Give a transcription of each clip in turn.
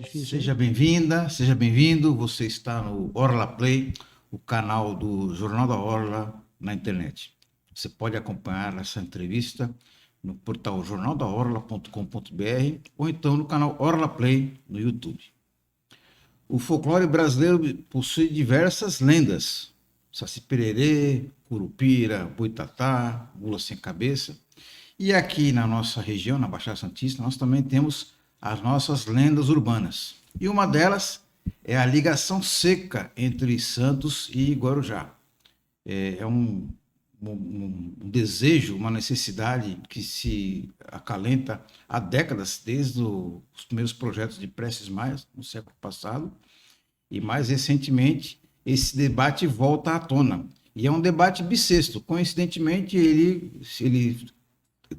difícil. Seja bem-vinda, seja bem-vindo. Você está no Orla Play, o canal do Jornal da Orla na internet. Você pode acompanhar essa entrevista no portal jornaldaorla.com.br ou então no canal Orla Play no YouTube. O folclore brasileiro possui diversas lendas. Saci Pererê, Curupira, Boitatá, Mula Sem Cabeça. E aqui na nossa região, na Baixada Santista, nós também temos as nossas lendas urbanas. E uma delas é a ligação seca entre Santos e Guarujá. É um desejo, uma necessidade que se acalenta há décadas, desde os primeiros projetos de Prestes Maia, no século passado, e mais recentemente esse debate volta à tona. E é um debate bissexto. Coincidentemente, ele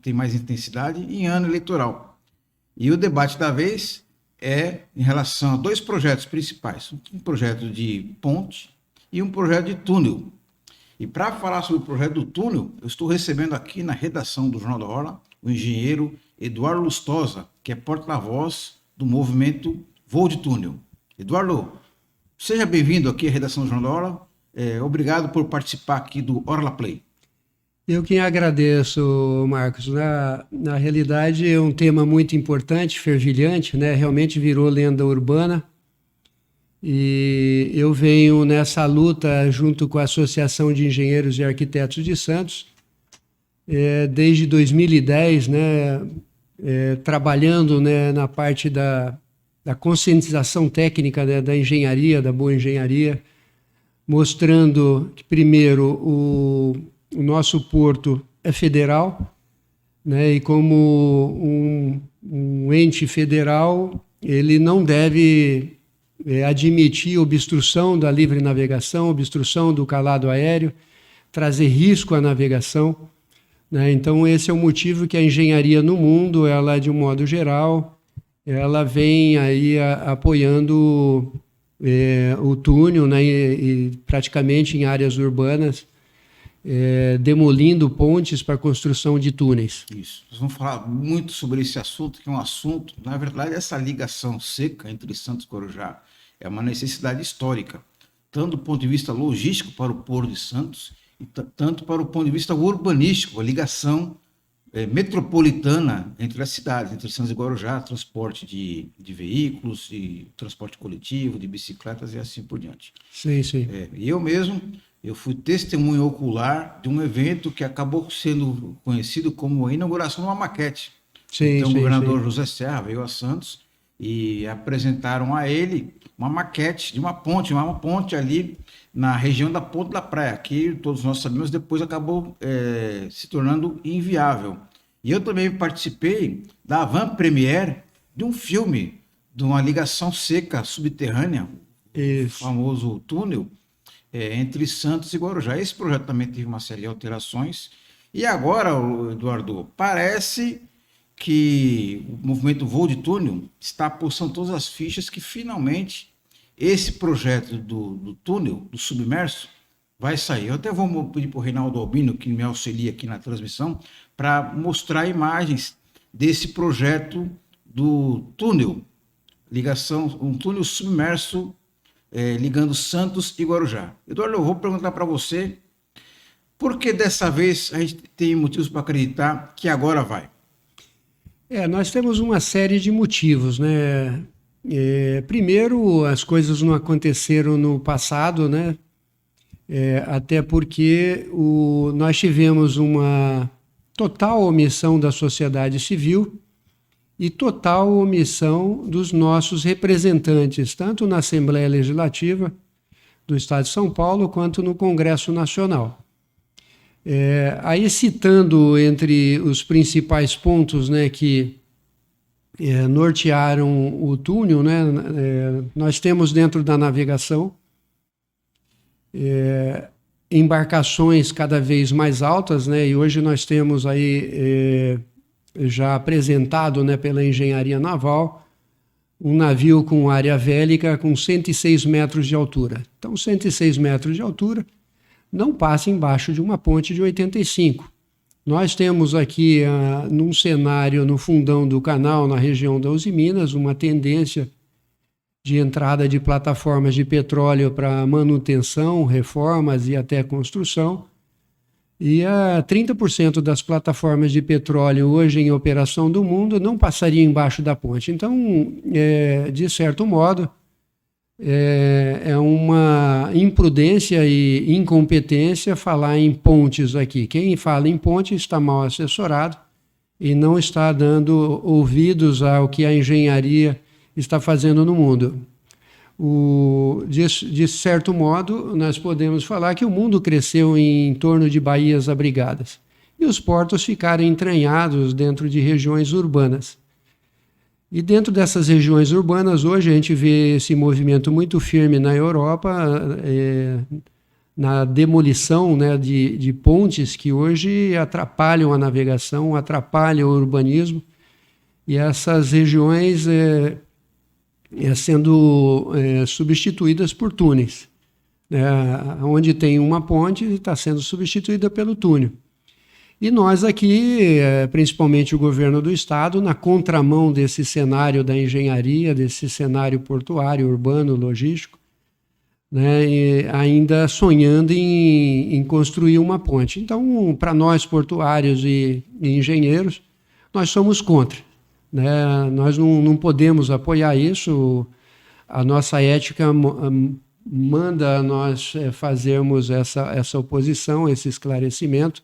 tem mais intensidade em ano eleitoral. E o debate da vez é em relação a dois projetos principais, um projeto de ponte e um projeto de túnel. E para falar sobre o projeto do túnel, eu estou recebendo aqui na redação do Jornal da Orla o engenheiro Eduardo Lustosa, que é porta-voz do movimento Voo de Túnel. Eduardo, seja bem-vindo aqui à redação do Jornal da Orla. Obrigado por participar aqui do Orla Play. Eu que agradeço, Marcos. Na realidade, é um tema muito importante, fervilhante, né? Realmente virou lenda urbana. E eu venho nessa luta junto com a Associação de Engenheiros e Arquitetos de Santos, desde 2010, né? Trabalhando, né, na parte da conscientização técnica, né, da engenharia, da boa engenharia, mostrando que, primeiro, o nosso porto é federal, né, e como um ente federal, ele não deve admitir obstrução da livre navegação, obstrução do calado aéreo, trazer risco à navegação, né? Então esse é o motivo que a engenharia no mundo, ela de um modo geral, ela vem aí apoiando o túnel, né, e praticamente em áreas urbanas, demolindo pontes para a construção de túneis. Isso. Nós vamos falar muito sobre esse assunto, que é um assunto, na verdade, essa ligação seca entre Santos e Guarujá é uma necessidade histórica, tanto do ponto de vista logístico para o Porto de Santos, e tanto para o ponto de vista urbanístico, a ligação metropolitana entre as cidades, entre Santos e Guarujá, transporte de veículos, de transporte coletivo, de bicicletas e assim por diante. Sim, sim. E eu fui testemunho ocular de um evento que acabou sendo conhecido como a inauguração de uma maquete. Sim, então, sim, o governador sim. José Serra veio a Santos e apresentaram a ele uma maquete de uma ponte ali na região da Ponte da Praia, que todos nós sabemos depois acabou se tornando inviável. E eu também participei da avant-première de um filme, de uma ligação seca subterrânea, o famoso túnel, entre Santos e Guarujá. Esse projeto também teve uma série de alterações. E agora, Eduardo, parece que o movimento Voo de Túnel está apostando todas as fichas que finalmente esse projeto do túnel, do submerso, vai sair. Eu até vou pedir para o Reinaldo Albino, que me auxilia aqui na transmissão, para mostrar imagens desse projeto do túnel, um túnel submerso ligando Santos e Guarujá. Eduardo, eu vou perguntar para você, por que dessa vez a gente tem motivos para acreditar que agora vai? Nós temos uma série de motivos, né? Primeiro, as coisas não aconteceram no passado, né? Até porque nós tivemos uma total omissão da sociedade civil e total omissão dos nossos representantes, tanto na Assembleia Legislativa do Estado de São Paulo, quanto no Congresso Nacional. Aí, citando entre os principais pontos, né, que nortearam o túnel, né, nós temos dentro da navegação embarcações cada vez mais altas, né, e hoje nós temos aí já apresentado, né, pela engenharia naval, um navio com área vélica com 106 metros de altura. Então, 106 metros de altura não passa embaixo de uma ponte de 85. Nós temos aqui, num cenário no fundão do canal, na região da Uzi Minas, uma tendência de entrada de plataformas de petróleo para manutenção, reformas e até construção. E 30% das plataformas de petróleo hoje em operação do mundo não passariam embaixo da ponte. Então, de certo modo, é uma imprudência e incompetência falar em pontes aqui. Quem fala em ponte está mal assessorado e não está dando ouvidos ao que a engenharia está fazendo no mundo. De certo modo, nós podemos falar que o mundo cresceu em torno de baías abrigadas e os portos ficaram entranhados dentro de regiões urbanas. E dentro dessas regiões urbanas, hoje a gente vê esse movimento muito firme na Europa, na demolição, né, de pontes que hoje atrapalham a navegação, atrapalham o urbanismo, e essas regiões sendo substituídas por túneis. Onde tem uma ponte, está sendo substituída pelo túnel. E nós aqui, principalmente o governo do estado, na contramão desse cenário da engenharia, desse cenário portuário, urbano, logístico, né, ainda sonhando em construir uma ponte. Então, para nós portuários e engenheiros, nós somos contra. Né? Nós não podemos apoiar isso. A nossa ética manda nós fazermos essa oposição, esse esclarecimento.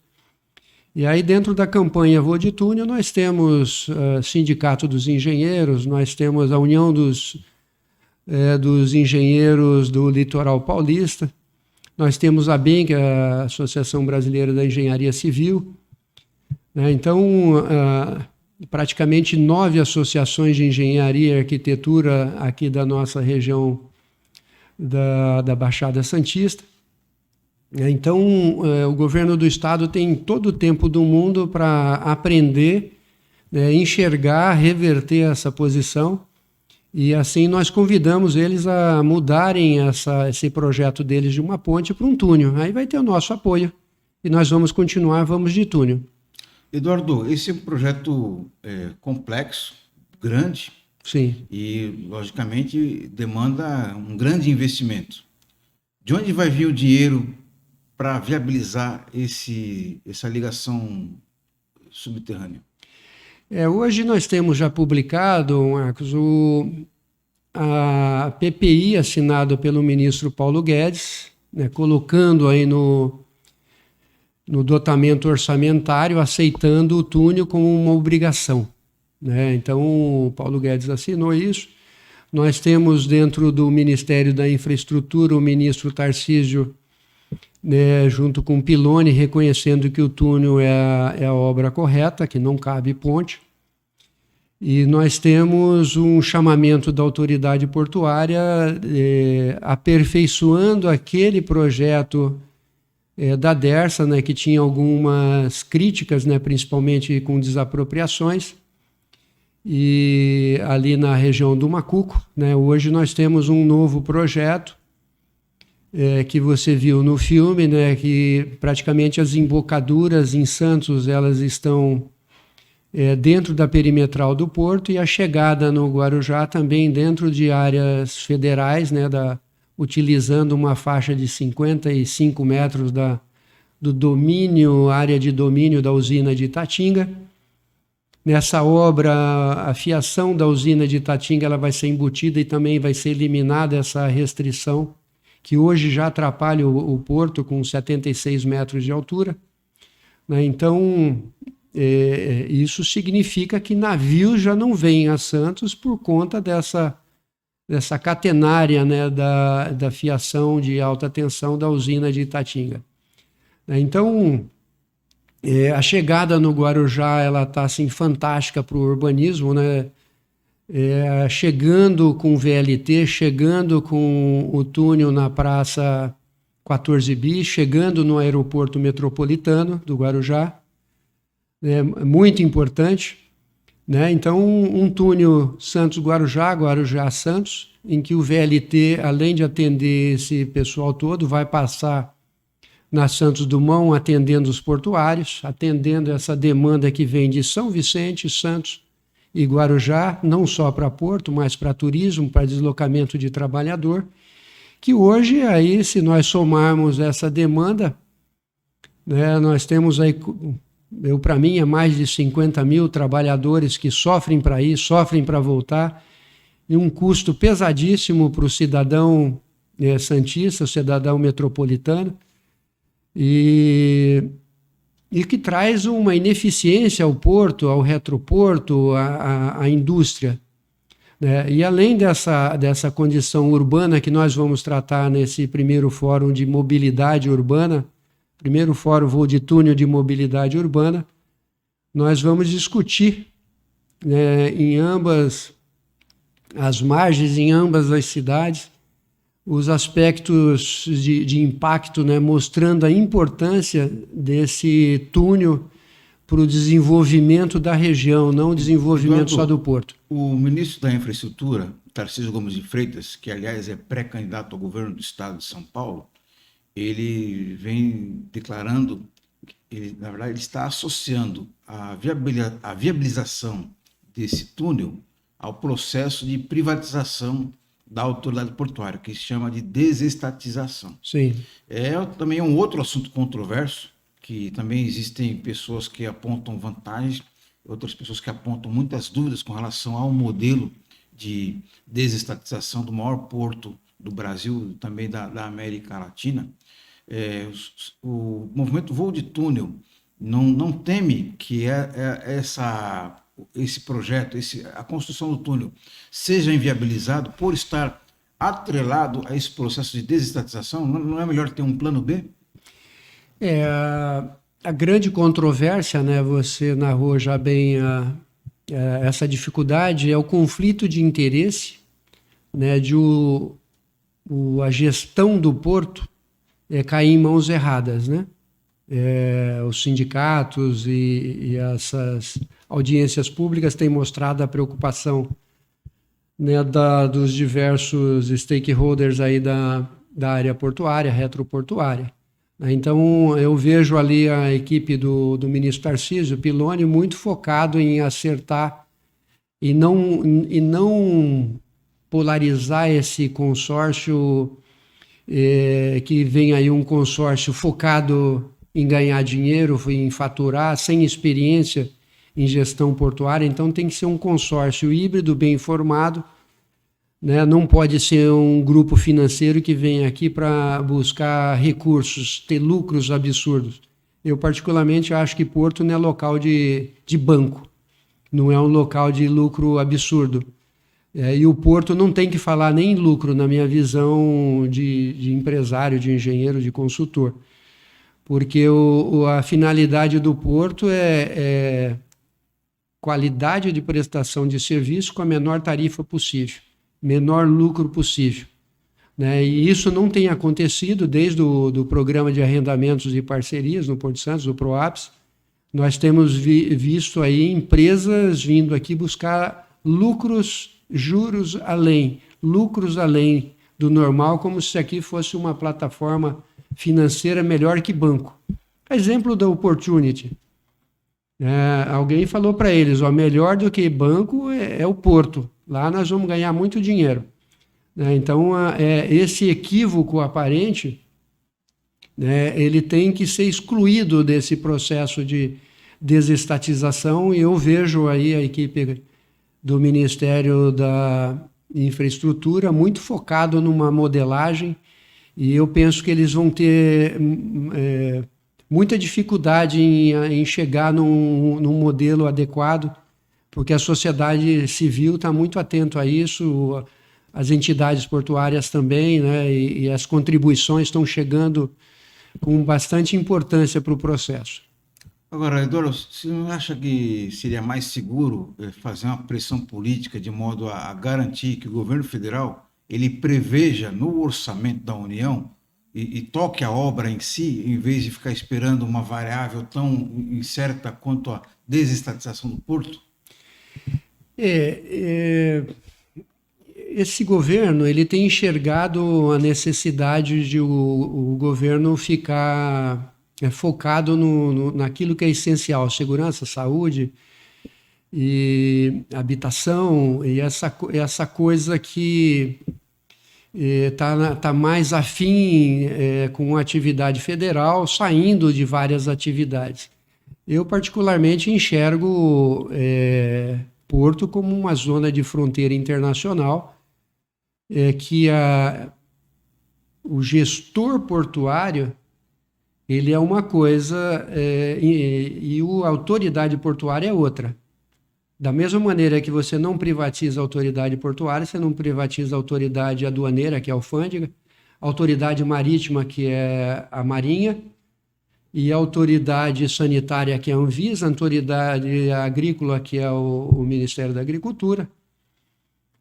E aí, dentro da campanha Vou de Túnel, nós temos Sindicato dos Engenheiros, nós temos a União dos Engenheiros do Litoral Paulista, nós temos a ABEM, que é a Associação Brasileira da Engenharia Civil. Né? Então, praticamente 9 associações de engenharia e arquitetura aqui da nossa região da Baixada Santista. Então, o governo do estado tem todo o tempo do mundo para aprender, enxergar, reverter essa posição, e assim nós convidamos eles a mudarem esse projeto deles de uma ponte para um túnel. Aí vai ter o nosso apoio e nós vamos continuar, vamos de túnel. Eduardo, esse é um projeto complexo, grande. Sim. E, logicamente, demanda um grande investimento. De onde vai vir o dinheiro para viabilizar essa ligação subterrânea? Hoje nós temos já publicado, Marcos, a PPI assinada pelo ministro Paulo Guedes, né, colocando aí no dotamento orçamentário, aceitando o túnel como uma obrigação. Né? Então, o Paulo Guedes assinou isso. Nós temos dentro do Ministério da Infraestrutura o ministro Tarcísio, né, junto com o Piloni, reconhecendo que o túnel é a obra correta, que não cabe ponte. E nós temos um chamamento da autoridade portuária aperfeiçoando aquele projeto da Dersa, né, que tinha algumas críticas, né, principalmente com desapropriações, e ali na região do Macuco. Né, hoje nós temos um novo projeto que você viu no filme, né, que praticamente as embocaduras em Santos elas estão dentro da perimetral do porto, e a chegada no Guarujá também dentro de áreas federais, né, utilizando uma faixa de 55 metros do domínio, área de domínio da usina de Itatinga. Nessa obra, a fiação da usina de Itatinga ela vai ser embutida e também vai ser eliminada essa restrição que hoje já atrapalha o porto com 76 metros de altura. Né? Então, isso significa que navios já não vêm a Santos por conta dessa catenária, né, da fiação de alta tensão da usina de Itatinga. Então, a chegada no Guarujá ela está assim, fantástica para o urbanismo, né? Chegando com o VLT, chegando com o túnel na Praça 14 Bis, chegando no aeroporto metropolitano do Guarujá, muito importante, né? Então, um túnel Santos-Guarujá, Guarujá-Santos, em que o VLT, além de atender esse pessoal todo, vai passar na Santos Dumont, atendendo os portuários, atendendo essa demanda que vem de São Vicente, Santos e Guarujá, não só para porto, mas para turismo, para deslocamento de trabalhador, que hoje, aí, se nós somarmos essa demanda, né, nós temos aí, para mim, é mais de 50 mil trabalhadores que sofrem para ir, sofrem para voltar, e um custo pesadíssimo para o cidadão santista, o cidadão metropolitano, e que traz uma ineficiência ao porto, ao retroporto, à indústria. Né? E além dessa condição urbana que nós vamos tratar nesse primeiro fórum de mobilidade urbana, primeiro fórum voo de túnel de mobilidade urbana, nós vamos discutir, né, em ambas as margens, em ambas as cidades, os aspectos de impacto, né, mostrando a importância desse túnel para o desenvolvimento da região, não o desenvolvimento só do porto. O ministro da Infraestrutura, Tarcísio Gomes de Freitas, que aliás é pré-candidato ao governo do estado de São Paulo, ele vem declarando, na verdade, ele está associando a viabilização desse túnel ao processo de privatização da autoridade portuária, que se chama de desestatização. Sim. Também um outro assunto controverso, que também existem pessoas que apontam vantagens, outras pessoas que apontam muitas dúvidas com relação ao modelo de desestatização do maior porto do Brasil, também da América Latina. O movimento Voo de Túnel não teme que esse projeto, a construção do túnel, seja inviabilizado por estar atrelado a esse processo de desestatização? Não é melhor ter um plano B? A grande controvérsia, né, você narrou já bem essa dificuldade, é o conflito de interesse, né, a gestão do porto cair em mãos erradas, né? Os sindicatos e essas audiências públicas têm mostrado a preocupação, né, dos diversos stakeholders aí da área portuária, retroportuária. Então, eu vejo ali a equipe do ministro Tarcísio Piloni muito focado em acertar e não polarizar esse consórcio, que vem aí um consórcio focado em ganhar dinheiro, em faturar, sem experiência em gestão portuária. Então tem que ser um consórcio híbrido, bem informado, né? Não pode ser um grupo financeiro que vem aqui para buscar recursos, ter lucros absurdos. Eu particularmente acho que porto não é local de banco, não é um local de lucro absurdo. E o porto não tem que falar nem em lucro, na minha visão de empresário, de engenheiro, de consultor. Porque a finalidade do porto é qualidade de prestação de serviço com a menor tarifa possível, menor lucro possível. Né? E isso não tem acontecido desde do programa de arrendamentos e parcerias no Porto Santos, o PROAPS. Nós temos visto aí empresas vindo aqui buscar juros além, lucros além do normal, como se aqui fosse uma plataforma financeira melhor que banco. Exemplo da Opportunity. Alguém falou para eles, melhor do que banco é o porto. Lá nós vamos ganhar muito dinheiro. Então, esse equívoco aparente, ele tem que ser excluído desse processo de desestatização, e eu vejo aí a equipe do Ministério da Infraestrutura muito focado numa modelagem, e eu penso que eles vão ter muita dificuldade em chegar num modelo adequado, porque a sociedade civil está muito atento a isso, as entidades portuárias também, né, e as contribuições estão chegando com bastante importância para o processo. Agora, Eduardo, você não acha que seria mais seguro fazer uma pressão política de modo a garantir que o governo federal ele preveja no orçamento da União e toque a obra em si, em vez de ficar esperando uma variável tão incerta quanto a desestatização do porto? Esse governo ele tem enxergado a necessidade de o governo ficar focado naquilo que é essencial, segurança, saúde, e habitação, e essa coisa que tá mais afim com a atividade federal, saindo de várias atividades. Eu, particularmente, enxergo Porto como uma zona de fronteira internacional, que o gestor portuário ele é uma coisa e a autoridade portuária é outra. Da mesma maneira que você não privatiza a autoridade portuária, você não privatiza a autoridade aduaneira, que é a alfândega, a autoridade marítima, que é a Marinha, e a autoridade sanitária, que é a Anvisa, a autoridade agrícola, que é o Ministério da Agricultura.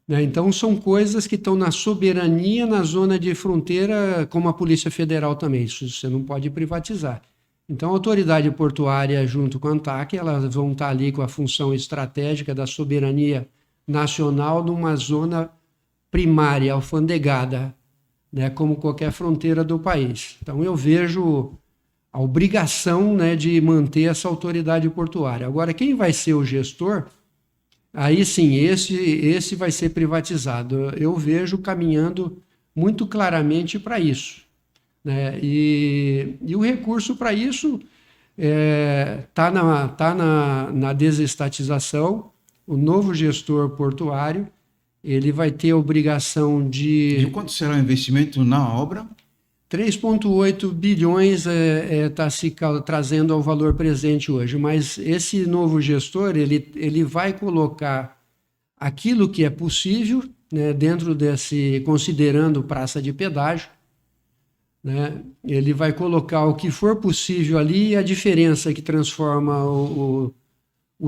Né? Então, são coisas que estão na soberania, na zona de fronteira, como a Polícia Federal também. Isso você não pode privatizar. Então, a autoridade portuária, junto com a ANTAC, elas vão estar ali com a função estratégica da soberania nacional numa zona primária, alfandegada, né, como qualquer fronteira do país. Então, eu vejo a obrigação, né, de manter essa autoridade portuária. Agora, quem vai ser o gestor, aí sim, esse vai ser privatizado. Eu vejo caminhando muito claramente para isso. Né? E o recurso para isso está na desestatização. O novo gestor portuário ele vai ter a obrigação de... E quanto será o investimento na obra? 3,8 bilhões está se trazendo ao valor presente hoje, mas esse novo gestor ele vai colocar aquilo que é possível, né, dentro desse, considerando praça de pedágio, né, ele vai colocar o que for possível ali e a diferença que transforma o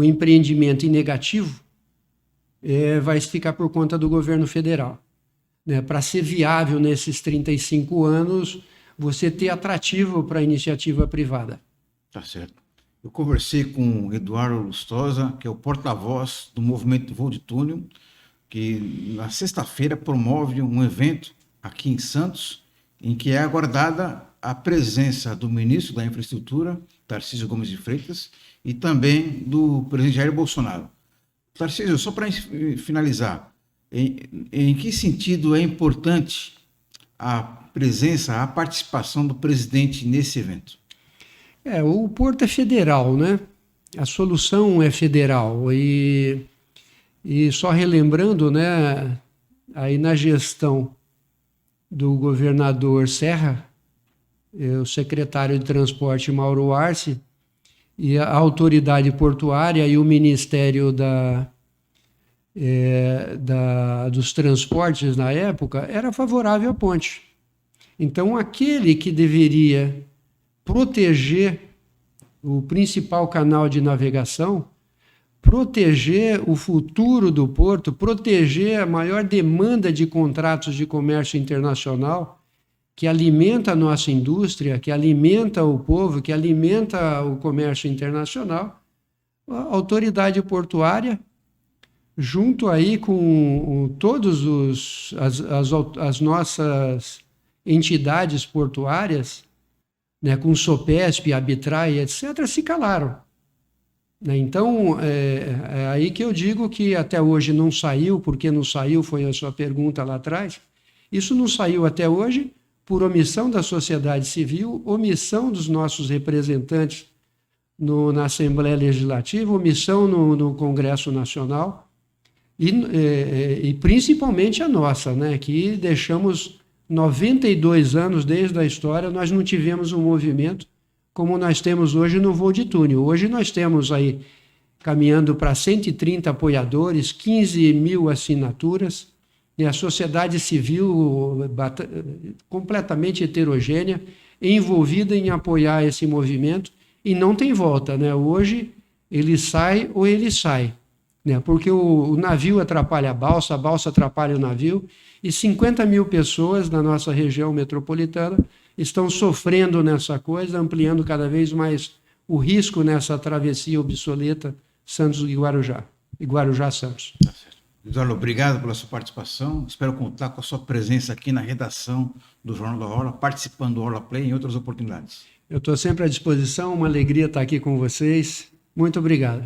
empreendimento em negativo vai ficar por conta do governo federal. Né, para ser viável nesses 35 anos, você ter atrativo para a iniciativa privada. Tá certo. Eu conversei com o Eduardo Lustosa, que é o porta-voz do movimento Voo de Túnel, que na sexta-feira promove um evento aqui em Santos, em que é aguardada a presença do ministro da Infraestrutura, Tarcísio Gomes de Freitas, e também do presidente Jair Bolsonaro. Tarcísio, só para finalizar, em que sentido é importante a presença, a participação do presidente nesse evento? O Porto é federal, né? A solução é federal. E só relembrando, né, aí na gestão do governador Serra, o secretário de Transporte Mauro Arce, e a autoridade portuária e o Ministério dos Transportes na época era favorável à ponte. Então, aquele que deveria proteger o principal canal de navegação, proteger o futuro do porto, proteger a maior demanda de contratos de comércio internacional, que alimenta a nossa indústria, que alimenta o povo, que alimenta o comércio internacional, a autoridade portuária, junto aí com todas as nossas entidades portuárias, né, com Sopesp, Abitrai, etc., se calaram. Então, é aí que eu digo que até hoje não saiu, porque não saiu, foi a sua pergunta lá atrás. Isso não saiu até hoje por omissão da sociedade civil, omissão dos nossos representantes na Assembleia Legislativa, omissão no Congresso Nacional e principalmente a nossa, né, que deixamos 92 anos desde a história, nós não tivemos um movimento como nós temos hoje no Voo de Túnel. Hoje nós temos aí, caminhando para 130 apoiadores, 15 mil assinaturas, e a sociedade civil completamente heterogênea, envolvida em apoiar esse movimento, e não tem volta, né? Hoje ele sai ou ele sai, né? Porque o navio atrapalha a balsa atrapalha o navio, e 50 mil pessoas na nossa região metropolitana estão sofrendo nessa coisa, ampliando cada vez mais o risco nessa travessia obsoleta Santos e Guarujá, e Guarujá-Santos. Tá certo. Eduardo, obrigado pela sua participação. Espero contar com a sua presença aqui na redação do Jornal da Orla, participando do Orla Play em outras oportunidades. Eu estou sempre à disposição, uma alegria estar aqui com vocês. Muito obrigado.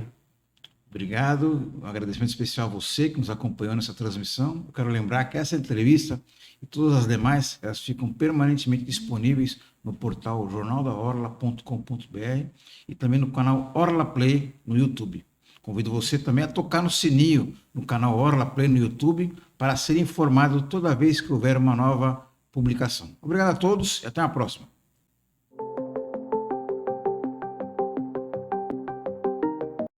Obrigado. Um agradecimento especial a você que nos acompanhou nessa transmissão. Eu quero lembrar que essa entrevista e todas as demais, elas ficam permanentemente disponíveis no portal jornaldaorla.com.br e também no canal Orla Play no YouTube. Convido você também a tocar no sininho no canal Orla Play no YouTube para ser informado toda vez que houver uma nova publicação. Obrigado a todos e até a próxima.